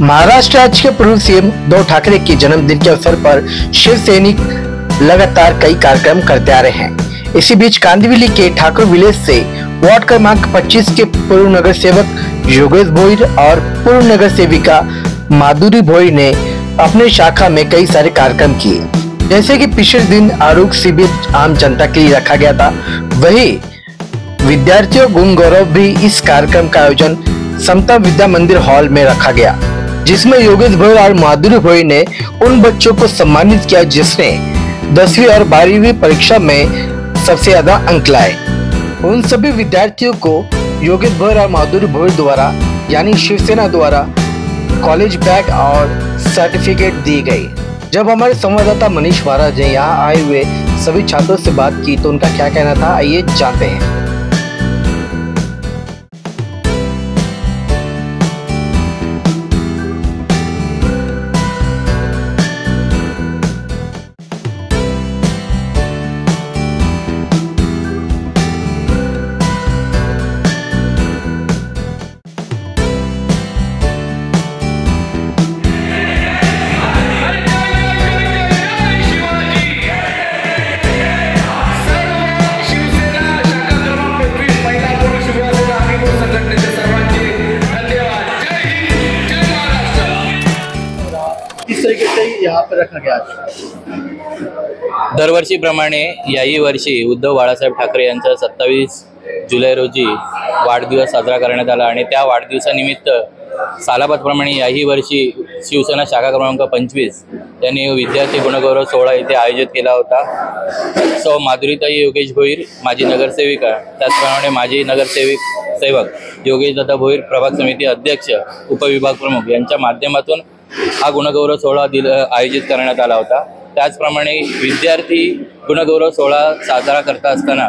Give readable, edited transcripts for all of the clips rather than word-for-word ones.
महाराष्ट्र राज्य के पूर्व सीएम उद्धव ठाकरे के जन्मदिन के अवसर पर शिव सैनिक लगातार कई कार्यक्रम करते आ रहे हैं। इसी बीच कांदिवली के ठाकुर विलेज से वार्ड क्रमांक 25 के पूर्व नगर सेवक योगेश भोईर और पूर्व नगर सेविका माधुरी भोईर ने अपने शाखा में कई सारे कार्यक्रम किए। जैसे कि पिछले दिन आरोग्य शिविर आम जनता के लिए रखा गया था, वही विद्यार्थियों गुण गौरव भी इस कार्यक्रम का आयोजन समता विद्या मंदिर हॉल में रखा गया, जिसमें योगेश भोईर और माधुरी भोईर ने उन बच्चों को सम्मानित किया जिसने 10वीं और 12वीं परीक्षा में सबसे ज्यादा अंक लाए। उन सभी विद्यार्थियों को योगेश भोईर और माधुरी भोईर द्वारा यानी शिवसेना द्वारा कॉलेज बैग और सर्टिफिकेट दी गई। जब हमारे संवाददाता मनीष महाराज ने यहाँ आए हुए सभी छात्रों से बात की तो उनका क्या कहना था, आइए जानते हैं। यहाँ पर रखा गया दरवर्षीप्रमाणे याही वर्षी उद्धव बाळासाहेब ठाकरे यांचा 27 जुलै रोजी वाढदिवस साजरा करण्यात आला आणि त्या वाढदिवसानिमित्त सालाबादप्रमाणे याही वर्षी शिवसेना शाखा क्रमांक 25 यांनी विद्यार्थी गुणगौरव सोहळा इथे आयोजित केला होता। सौ माधुरीताई योगेश भोईर माजी नगरसेविका, त्याचप्रमाणे माजी सेवक योगेश दादा भोईर प्रभाग समिती अध्यक्ष उपविभाग प्रमुख यांच्या माध्यमातून हा गुणगौरव सोहळा आयोजित करण्यात आला होता। त्याचप्रमाणे विद्यार्थी गुणगौरव सोहळा साजरा करता असताना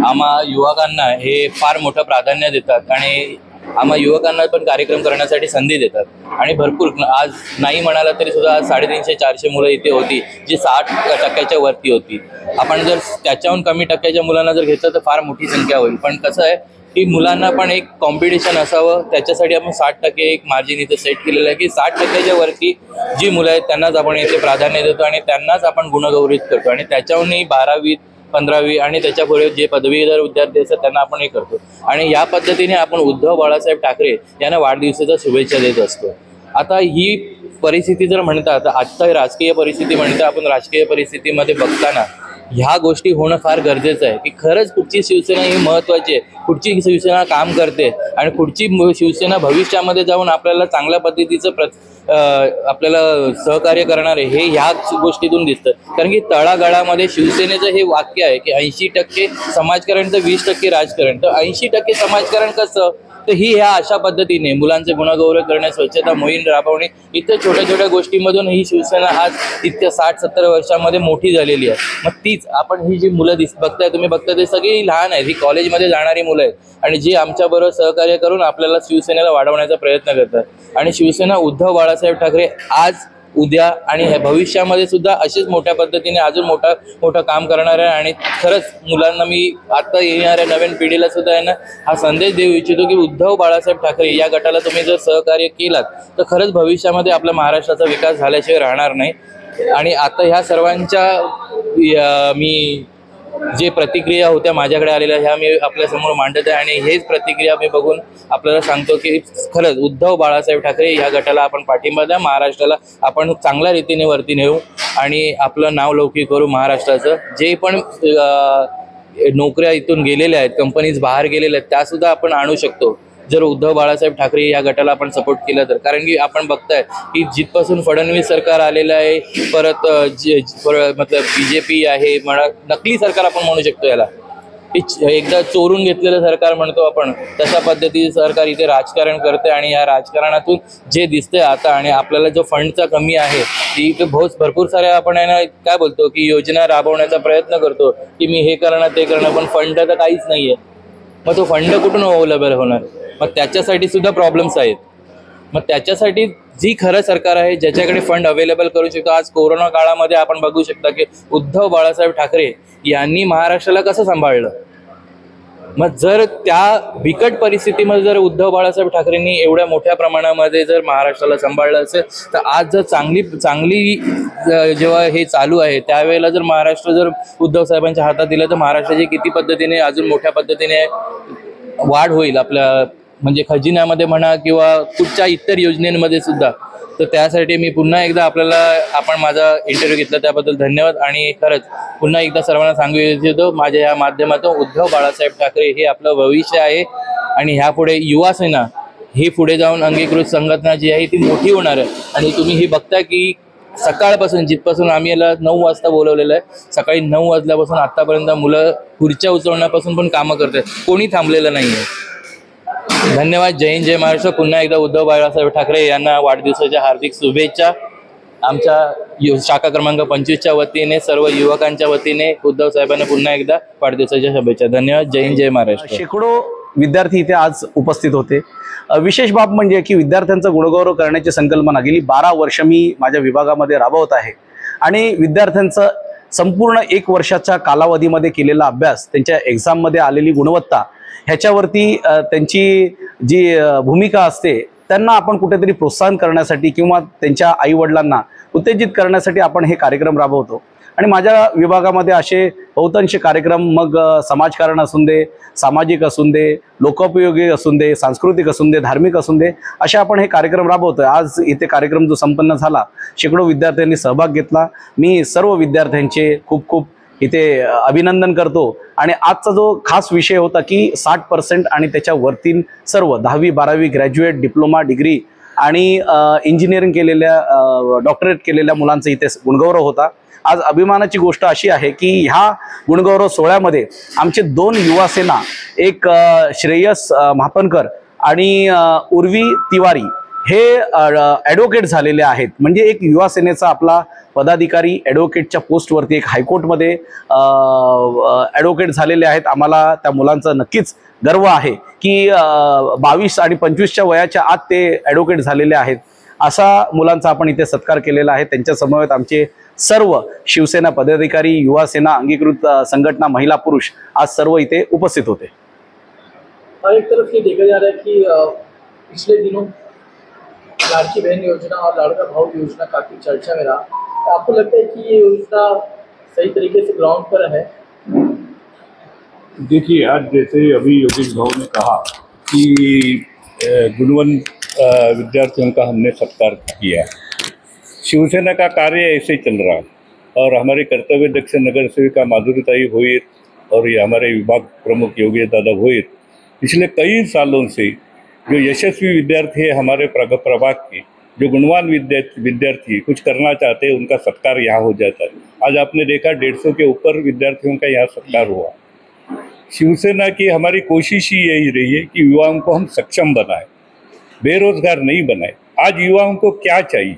आम्हा युवकांना हे फार मोठं प्राधान्य देतात आणि आम्हा युवकांना पण कार्यक्रम करण्यासाठी संधी देतात आणि भरपूर आज नाही म्हणाला तरी सुद्धा 350-400 मुलं इथे होती जी 60% वरती होती। आपण जर त्याच्याहून कमी टक्क्याच्या मुलांना जर घेतलं तर फार मोठी संख्या होईल, पण कसं आहे की मुलांना पण एक कॉम्पिटिशन असावं त्याच्यासाठी आपण 60% एक मार्जिन इथे सेट केलेलं आहे की 60%च्या वरती जी मुलं आहेत त्यांनाच आपण इथे प्राधान्य देतो आणि त्यांनाच आपण गुणगौरवित करतो आणि त्याच्याहूनही 12वी 15वी आणि त्याच्यापुढे जे पदवीधर विद्यार्थी असतात त्यांना आपण हे करतो आणि या पद्धतीने आपण उद्धव बाळासाहेब ठाकरे यांना वाढदिवसाच्या शुभेच्छा देत असतो। आता ही परिस्थिती जर म्हणतात आजचा राजकीय परिस्थिती म्हणता आपण राजकीय परिस्थितीमध्ये बघताना ह्या गोष्टी होणं फार गरजेचं आहे की खरंच कुठची शिवसेना ही महत्त्वाची आहे, कुठची शिवसेना काम करते आणि कुठची शिवसेना भविष्यामध्ये जाऊन आपल्याला चांगल्या पद्धतीचं आपल्याला सहकार्य करणार आहे हे ह्याच गोष्टीतून दिसतं। कारण की तळागाळामध्ये शिवसेनेचं हे वाक्य आहे की 80% समाजकारण तर 20% राजकारण, तर 80% समाजकारण कसं तर ही ह्या अशा पद्धतीने मुलांचे गुणगौरव करणे, स्वच्छता मोहीम राबवणे, इतर छोट्या छोट्या गोष्टींमधून ही शिवसेना आज इतक्या 60-70 वर्षांमध्ये मोठी झालेली आहे। मग तीच आपण ही जी मुलं बघताय तुम्ही बघताय ते सगळी लहान आहेत, ही कॉलेजमध्ये जाणारी मुलं आहेत आणि जी आमच्याबरोबर सहकार्य करून आपल्याला शिवसेनेला वाढवण्याचा प्रयत्न करतात आणि शिवसेना उद्धव बाळासाहेब ठाकरे आज उद्या आणि भविष्यामध्ये सुद्धा अशीच मोठ्या पद्धतीने अजून मोठं काम करणार आहे आणि खरंच मुलांना मी आता येणाऱ्या नवीन पिढीला सुद्धा यांना हा संदेश देऊ इच्छितो की उद्धव बाळासाहेब ठाकरे या गटाला तुम्ही जर सहकार्य केलात तर खरंच भविष्यामध्ये आपल्या महाराष्ट्राचा विकास झाल्याशिवाय राहणार नाही। आणि आता ह्या सर्वांच्या मी जे प्रतिक्रिया होत्या माझ्याकडे आलेल्या ह्या मी आपल्यासमोर मांडत आहे आणि हेच प्रतिक्रिया मी बघून आपल्याला सांगतो की खरंच उद्धव बाळासाहेब ठाकरे या गटाला आपण पाठिंबा द्या, महाराष्ट्राला आपण चांगल्या रीतीने वरती नेऊ आणि आपलं नाव लौकिक करू महाराष्ट्राचं। जे पण नोकऱ्या इथून गेलेल्या आहेत, कंपनीज बाहेर गेलेल्या आहेत त्यासुद्धा आपण आणू शकतो जर उद्धव बाळासाहेब ठाकरे या गटाला आपण सपोर्ट केला तर। कारण की आपण बघताय की जिथपासून फडणवीस सरकार आलेलं आहे, परत मतलब BJP आहे, नकली सरकार आपण म्हणू शकतो याला, एकदा चोरून घेतलेलं सरकार म्हणतो आपण, तशा पद्धतीचे सरकार इथे राजकारण करते आणि या राजकारणातून जे दिसतंय आता आणि आपल्याला जो फंडचा कमी आहे ती भरपूर साऱ्या आपण काय बोलतो की योजना राबवण्याचा प्रयत्न करतो की मी हे करणं ते करणं, पण फंड तर काहीच नाहीये। मग तो फंड कुठून अवेलेबल होणार? मग त्याच्यासाठी सुद्धा प्रॉब्लेम्स आहेत। मग त्याच्यासाठी जी खरं सरकार आहे ज्याच्याकडे फंड अवेलेबल करू शकतो, आज कोरोना काळामध्ये आपण बघू शकता की उद्धव बाळासाहेब ठाकरे यांनी महाराष्ट्राला कसं सांभाळलं, मग जर त्या बिकट परिस्थितीमध्ये जर उद्धव बाळासाहेब ठाकरेंनी एवढ्या मोठ्या प्रमाणामध्ये जर महाराष्ट्राला सांभाळलं असेल, तर आज जर चांगली जेव्हा हे चालू आहे त्यावेळेला जर महाराष्ट्र जर उद्धव साहेबांच्या हातात दिलं तर महाराष्ट्राची किती पद्धतीने अजून मोठ्या पद्धतीने वाढ होईल आपल्या म्हणजे खजिन्यामध्ये म्हणा किंवा कुठच्या इतर योजनेमध्ये सुद्धा. तर त्यासाठी मी पुन्हा एकदा आपण माझा इंटरव्ह्यू घेतला त्याबद्दल धन्यवाद. आणि खरंच पुन्हा एकदा सर्वांना सांगू इच्छितो माझ्या या माध्यमातून उद्धव बाळासाहेब ठाकरे हे आपलं भविष्य आहे आणि ह्यापुढे युवासेना ही पुढे जाऊन अंगीकृत संघटना जी आहे ती मोठी होणार आहे. आणि तुम्ही ही बघता की सकाळपासून जिथपासून आम्ही याला 9 वाजता बोलवलेलं आहे, सकाळी 9 वाजल्यापासून आत्तापर्यंत मुलं खुर्च्या उचलण्यापासून पण कामं करतात, कोणी थांबलेलं नाही आहे. धन्यवाद. जय हिंद, जय महाराष्ट्र. पुन्हा एकदा उद्धव बाळासाहेब ठाकरे यांना वाढदिवसाच्या हार्दिक शुभेच्छा. आमच्या शाखा क्रमांक 25च्या वतीने सर्व युवकांच्या वतीने उद्धव साहेबांना पुन्हा एकदा वाढदिवसाच्या शुभेच्छा. धन्यवाद. जय हिंद, जय महाराष्ट्र. शेकडो विद्यार्थी इथे आज उपस्थित होते. विशेष बाब म्हणजे की विद्यार्थ्यांचा गुणगौरव करण्याची संकल्पना गेली 12 वर्ष मी माझ्या विभागामध्ये राबवत आहे आणि विद्यार्थ्यांचं संपूर्ण 1 वर्षाच्या कालावधीमध्ये केलेला अभ्यास, त्यांच्या एक्झाममध्ये आलेली गुणवत्ता ह्याच्यावरती त्यांची जी भूमिका असते त्यांना आपण कुठेतरी प्रोत्साहन करण्यासाठी किंवा त्यांच्या आईवडिलांना उत्तेजित करण्यासाठी आपण हे कार्यक्रम राबवतो. आणि माझ्या विभागामध्ये असे बहुतांश कार्यक्रम मग समाजकारण असून दे, सामाजिक असून दे, लोकोपयोगी असून दे, सांस्कृतिक असून दे, धार्मिक असून दे, असे आपण हे कार्यक्रम राबवतोय. आज इथे कार्यक्रम जो संपन्न झाला, शेकडो विद्यार्थ्यांनी सहभाग घेतला. मी सर्व विद्यार्थ्यांचे खूप खूप इथे अभिनंदन करतो. आणि आजचा जो खास विषय होता की 60% आणि त्याच्या वरती सर्व 10वी 12वी ग्रॅज्युएट, डिप्लोमा, डिग्री आणि इंजिनिअरिंग केलेल्या, डॉक्टरेट केलेल्या मुलांचा इथे गुणगौरव होता. आज अभिमानाची गोष्ट अशी आहे की ह्या गुणगौरव सोहळ्यामध्ये आमचे 2 युवासेना, एक श्रेयस महापनकर आणि उर्वी तिवारी हे ॲडव्होकेट झालेले आहेत. म्हणजे एक युवा सेनेचा आपला पदाधिकारी ॲडव्होकेटच्या पोस्टवरती एक हायकोर्टमध्ये ॲडव्होकेट झालेले आहेत. आम्हाला त्या मुलांचा नक्कीच गर्व आहे की 22 आणि 25च्या वयाच्या आत ते ॲडव्होकेट झालेले आहेत. अशा मुलांचा आपण इथे सत्कार केलेला आहे. त्यांच्या समवेत आमचे सर्व शिवसेना पदाधिकारी, युवा सेना, अंगीकृत संघटना, महिला पुरुष आज सर्व इथे उपस्थित होते. और एक तरफ ये देखा जा रहा है कि पिछले दिनों लाड़की बहन योजना और लाड़का भाऊ योजना काफ़ी चर्चा में रहा. आपको लगता है कि ये योजना सही तरीके से ग्राउंड पर है? देखिए, आज जैसे अभी योगेश भाऊ ने कहा कि गुणवंत विद्यार्थियों का हमने सत्कार किया. शिवसेना का कार्य ऐसे चल रहा है और हमारे कर्तव्य दक्ष नगर सेविका माधुरीताई भोईर और ये हमारे विभाग प्रमुख योगेश दादा भोईर पिछले कई सालों से जो यशस्वी विद्यार्थी है हमारे प्रभाग के, जो गुणवान विद्यार्थी कुछ करना चाहते हैं, उनका सत्कार यहाँ हो जाता है. आज आपने देखा 150 के ऊपर विद्यार्थियों का यहाँ सत्कार हुआ. शिवसेना की हमारी कोशिश ही यही रही है कि युवाओं को हम सक्षम बनाएं, बेरोजगार नहीं बनाएं. आज युवाओं को क्या चाहिए?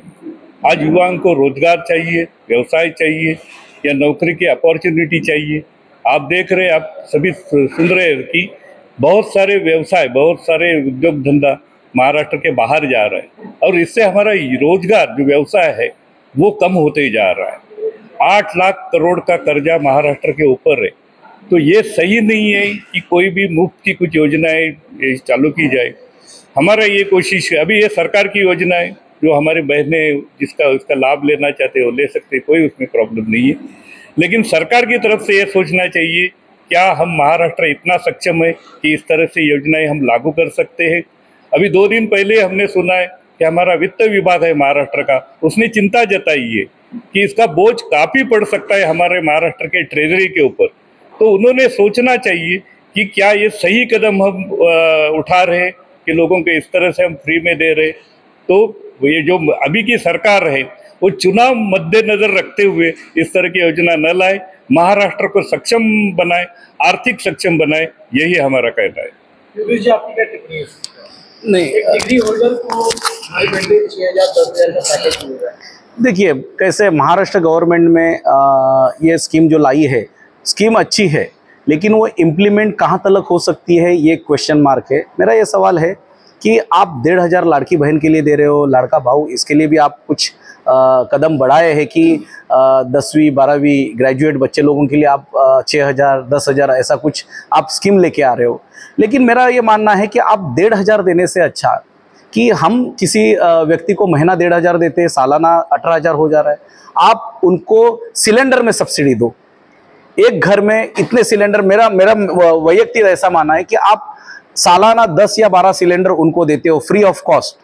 आज युवाओं को रोजगार चाहिए, व्यवसाय चाहिए या नौकरी की अपॉर्चुनिटी चाहिए. आप देख रहे हैं, आप सभी सुन रहे हैं कि बहुत सारे व्यवसाय, बहुत सारे उद्योग धंधा महाराष्ट्र के बाहर जा रहा है और इससे हमारा रोजगार जो व्यवसाय है वो कम होते जा रहा है. 8 लाख करोड़ का कर्जा महाराष्ट्र के ऊपर है. तो ये सही नहीं है कि कोई भी मुफ्त की कुछ योजनाएं चालू की जाए. हमारा ये कोशिश है, अभी ये सरकार की योजना है, जो हमारे बहनें उसका लाभ लेना चाहते हो ले सकते, कोई उसमें प्रॉब्लम नहीं है. लेकिन सरकार की तरफ से ये सोचना चाहिए, क्या हम महाराष्ट्र इतना सक्षम है कि इस तरह से योजनाएं हम लागू कर सकते हैं. अभी 2 दिन पहले हमने सुना है कि हमारा वित्त विभाग है महाराष्ट्र का, उसने चिंता जताई है कि इसका बोझ काफ़ी पड़ सकता है हमारे महाराष्ट्र के ट्रेजरी के ऊपर. तो उन्होंने सोचना चाहिए कि क्या ये सही कदम हम उठा रहे हैं कि लोगों को इस तरह से हम फ्री में दे रहे. तो ये जो अभी की सरकार है वो चुनाव मद्देनजर रखते हुए इस तरह की योजना न लाए, महाराष्ट्र को सक्षम बनाए, आर्थिक सक्षम बनाए, यही हमारा कहना है. योगेश जी, आपकी क्या टिप्पणी है? नहीं, एक डिग्री होल्डर को हर घंटे 6,000 10,000 का पैकेज मिल रहा है. देखिए कैसे महाराष्ट्र गवर्नमेंट में ये स्कीम जो लाई है, स्कीम अच्छी है, लेकिन वो इम्प्लीमेंट कहाँ तक हो सकती है ये क्वेश्चन मार्क है. मेरा ये सवाल है कि आप 1,500 लाड़की बहन के लिए दे रहे हो, लाड़का भाऊ, इसके लिए भी आप कुछ कदम बढ़ाए हैं कि 10वीं 12वीं ग्रेजुएट बच्चे लोगों के लिए आप 6,000 10,000 ऐसा कुछ आप स्कीम लेके आ रहे हो। लेकिन मेरा ये मानना है कि आप 1,500 देने से अच्छा कि हम किसी व्यक्ति को महीना 1,500 देते हैं, सालाना 18,000 हो जा रहा है, आप उनको सिलेंडर में सब्सिडी दो। एक घर में इतने सिलेंडर, मेरा वैयक्तिक ऐसा मानना है कि आप सालाना 10 या 12 सिलेंडर उनको देते हो फ्री ऑफ कॉस्ट,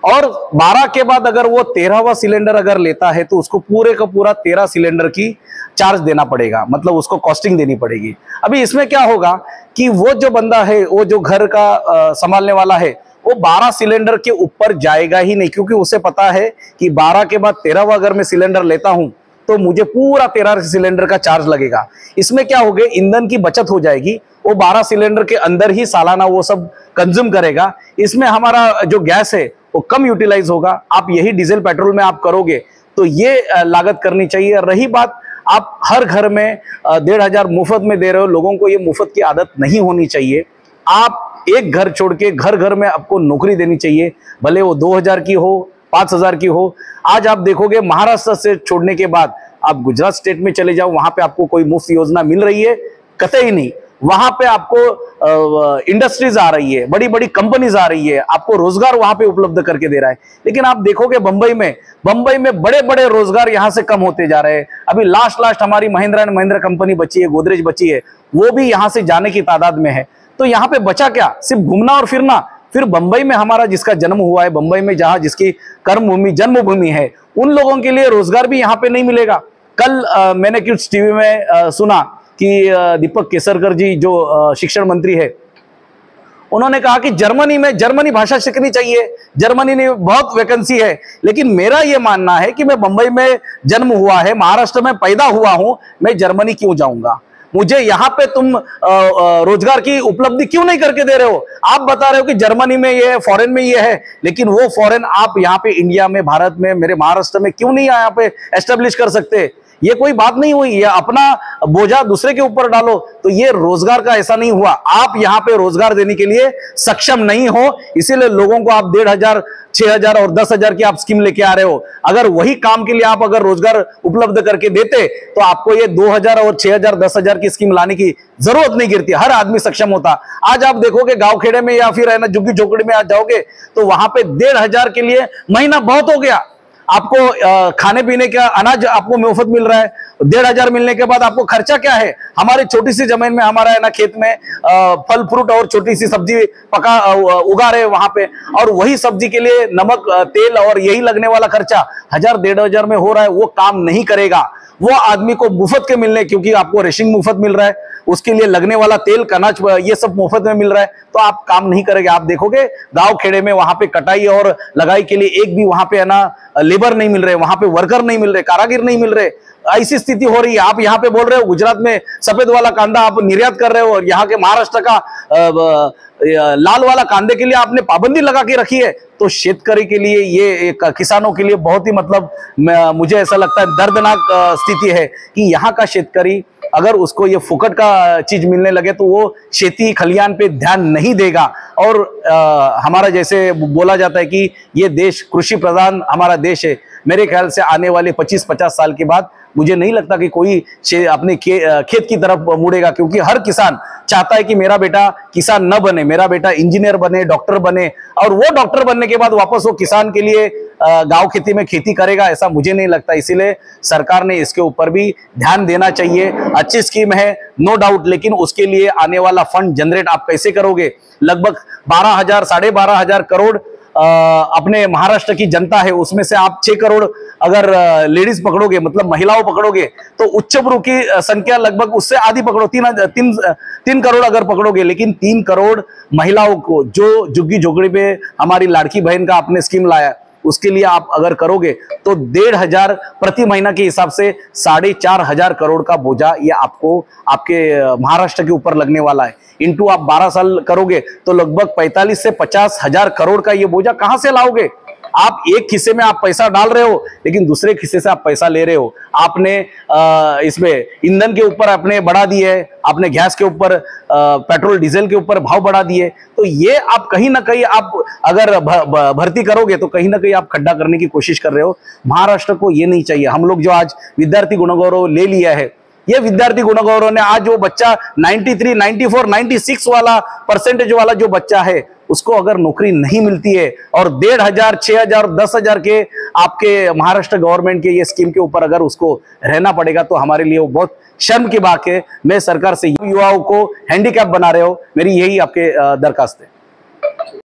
और 12 के बाद अगर वो 13वां सिलेंडर अगर लेता है तो उसको पूरे का पूरा 13 सिलेंडर की चार्ज देना पड़ेगा, मतलब उसको कॉस्टिंग देनी पड़ेगी। अभी इसमें क्या होगा कि वो जो बंदा है, वो जो घर का संभालने वाला है, वो 12 सिलेंडर के ऊपर जाएगा ही नहीं, क्योंकि उसे पता है कि 12 के बाद 13वां अगर मैं सिलेंडर लेता हूं तो मुझे पूरा 13 सिलेंडर का चार्ज लगेगा। इसमें क्या हो गया, ईंधन की बचत हो जाएगी, वो 12 सिलेंडर के अंदर ही सालाना वो सब कंज्यूम करेगा। इसमें हमारा जो गैस है वो कम यूटिलाइज होगा। आप यही डीजल पेट्रोल में आप करोगे तो ये लागत करनी चाहिए। रही बात, आप हर घर में 1,500 मुफ्त में दे रहे हो, लोगों को ये मुफ्त की आदत नहीं होनी चाहिए। आप एक घर छोड़ के घर घर में आपको नौकरी देनी चाहिए, भले वो 2,000 की हो, 5,000 की हो। आज आप देखोगे महाराष्ट्र से छोड़ने के बाद आप गुजरात स्टेट में चले जाओ, वहां पे आपको कोई मुफ्त योजना मिल रही है? कतई नहीं। वहां पे आपको इंडस्ट्रीज आ रही है, बड़ी बड़ी कंपनीज आ रही है, आपको रोजगार वहां पे उपलब्ध करके दे रहा है। लेकिन आप देखोगे बंबई में बड़े बड़े रोजगार यहां से कम होते जा रहे हैं। अभी लास्ट हमारी महिंद्रा एंड महिंद्रा कंपनी बची है, गोदरेज बची है, वो भी यहां से जाने की तादाद में है। तो यहाँ पे बचा क्या? सिर्फ घूमना और फिरना। फिर बंबई में हमारा जिसका जन्म हुआ है, बंबई में जहां जिसकी कर्मभूमि जन्मभूमि है, उन लोगों के लिए रोजगार भी यहाँ पे नहीं मिलेगा। कल मैंने कुछ टीवी में सुना कि दीपक केसरकर जी जो शिक्षण मंत्री है, उन्होंने कहा कि जर्मनी भाषा सीखनी चाहिए, जर्मनी में बहुत वैकेंसी है। लेकिन मेरा यह मानना है कि मैं बंबई में जन्म हुआ है, महाराष्ट्र में पैदा हुआ हूं, मैं जर्मनी क्यों जाऊंगा? मुझे यहाँ पे तुम रोजगार की उपलब्धि क्यों नहीं करके दे रहे हो? आप बता रहे हो कि जर्मनी में ये है, फॉरेन में ये है, लेकिन वो फॉरेन आप यहाँ पे इंडिया में, भारत में, मेरे महाराष्ट्र में क्यों नहीं यहाँ पे एस्टेब्लिश कर सकते? ये कोई बात नहीं हुई। ये अपना बोझा दूसरे के ऊपर डालो, तो ये रोजगार का ऐसा नहीं हुआ। आप यहाँ पे रोजगार देने के लिए सक्षम नहीं हो, इसीलिए लोगों को आप 1,500, 6,000 और 10,000 की आप स्कीम लेके आ रहे हो। अगर वही काम के लिए आप अगर रोजगार उपलब्ध करके देते तो आपको ये 2,000 और 6,000 10,000 की स्कीम लाने की जरूरत नहीं गिरती, हर आदमी सक्षम होता। आज आप देखोगे गांव खेड़े में या फिर है ना झुग्गी झोपड़ी में आज जाओगे तो वहां पे 1,500 के लिए महीना बहुत हो गया। आपको खाने पीने का अनाज आपको मुफ्त मिल रहा है। 1,500 मिलने के बाद आपको खर्चा क्या है? हमारी छोटी सी जमीन में, हमारा है ना खेत में फल फ्रूट और छोटी सी सब्जी उगा रहे वहां पे, और वही सब्जी के लिए नमक तेल और यही लगने वाला खर्चा 1,000 1,500 में हो रहा है। वो काम नहीं करेगा। वो आदमी को मुफ्त के मिलने, क्योंकि आपको रेशिंग मुफ्त मिल रहा है, उसके लिए लगने वाला तेल अनाज ये सब मुफ्त में मिल रहा है, तो आप काम नहीं करेंगे। आप देखोगे गांव खेड़े में वहां पे कटाई और लगाई के लिए एक भी वहां पे है ना लेबर नहीं मिल रहे, वहां पे वर्कर नहीं मिल रहे, कारागिर नहीं मिल रहे। ऐसी स्थिति हो रही है। आप यहाँ पे बोल रहे हो गुजरात में सफेद वाला कांदा आप निर्यात कर रहे हो, और यहाँ के महाराष्ट्र का लाल वाला कांदे के लिए आपने पाबंदी लगा के रखी है। तो शेतकरी के लिए ये किसानों के लिए बहुत ही मतलब मुझे ऐसा लगता है दर्दनाक स्थिति है कि यहाँ का शेतकरी अगर उसको ये फुकट का चीज मिलने लगे तो वो खेती खलियान पे ध्यान नहीं देगा। और हमारा जैसे बोला जाता है कि ये देश कृषि प्रधान हमारा देश है। मेरे ख्याल से आने वाले 25-50 साल के बाद मुझे नहीं लगता कि कोई अपने खेत की तरफ मुड़ेगा, क्योंकि हर किसान चाहता है कि मेरा बेटा किसान न बने, मेरा बेटा इंजीनियर बने, डॉक्टर बने, और वो डॉक्टर बनने के बाद वापस वो किसान के लिए गांव खेती में खेती करेगा, ऐसा मुझे नहीं लगता। इसीलिए सरकार ने इसके ऊपर भी ध्यान देना चाहिए। अच्छी स्कीम है नो डाउट, लेकिन उसके लिए आने वाला फंड जनरेट आप कैसे करोगे? लगभग 12,000 12,500 करोड़ अपने महाराष्ट्र की जनता है, उसमें से आप 6 करोड़ अगर लेडीज पकड़ोगे, मतलब महिलाओं पकड़ोगे, तो उच्चभ्रू की संख्या लगभग उससे आधी पकड़ो, 3 करोड़ अगर पकड़ोगे, लेकिन 3 करोड़ महिलाओं को जो झुग्गी झोपड़ी पे हमारी लाड़की बहन का आपने स्कीम लाया, उसके लिए आप अगर करोगे तो 1,500 प्रति महीना के हिसाब से 4,500 करोड़ का बोझा ये आपको आपके महाराष्ट्र के ऊपर लगने वाला है। इंटू आप 12 साल करोगे तो लगभग 45 से 50 हजार करोड़ का ये बोझा कहां से लाओगे? आप एक हिस्से में आप पैसा डाल रहे हो लेकिन दूसरे हिस्से से आप पैसा ले रहे हो। आपने इसमें ईंधन के ऊपर आपने बढ़ा दिए, आपने गैस के ऊपर पेट्रोल डीजल के ऊपर भाव बढ़ा दिए। तो ये आप कहीं ना कहीं आप अगर भर्ती करोगे तो कहीं ना कहीं आप खड्डा करने की कोशिश कर रहे हो। महाराष्ट्र को ये नहीं चाहिए। हम लोग जो आज विद्यार्थी गुणगौरव ले लिया है, ये विद्यार्थी गुणगौरव ने आज जो बच्चा 93, 94, 96 वाला परसेंटेज वाला जो बच्चा है उसको अगर नौकरी नहीं मिलती है और 1,500, 6,000, 10,000 के आपके महाराष्ट्र गवर्नमेंट के ये स्कीम के ऊपर अगर उसको रहना पड़ेगा तो हमारे लिए वो बहुत शर्म की बात है। मैं सरकार से युवाओं को हैंडीकैप बना रहे हो, मेरी यही आपके दरखास्त है।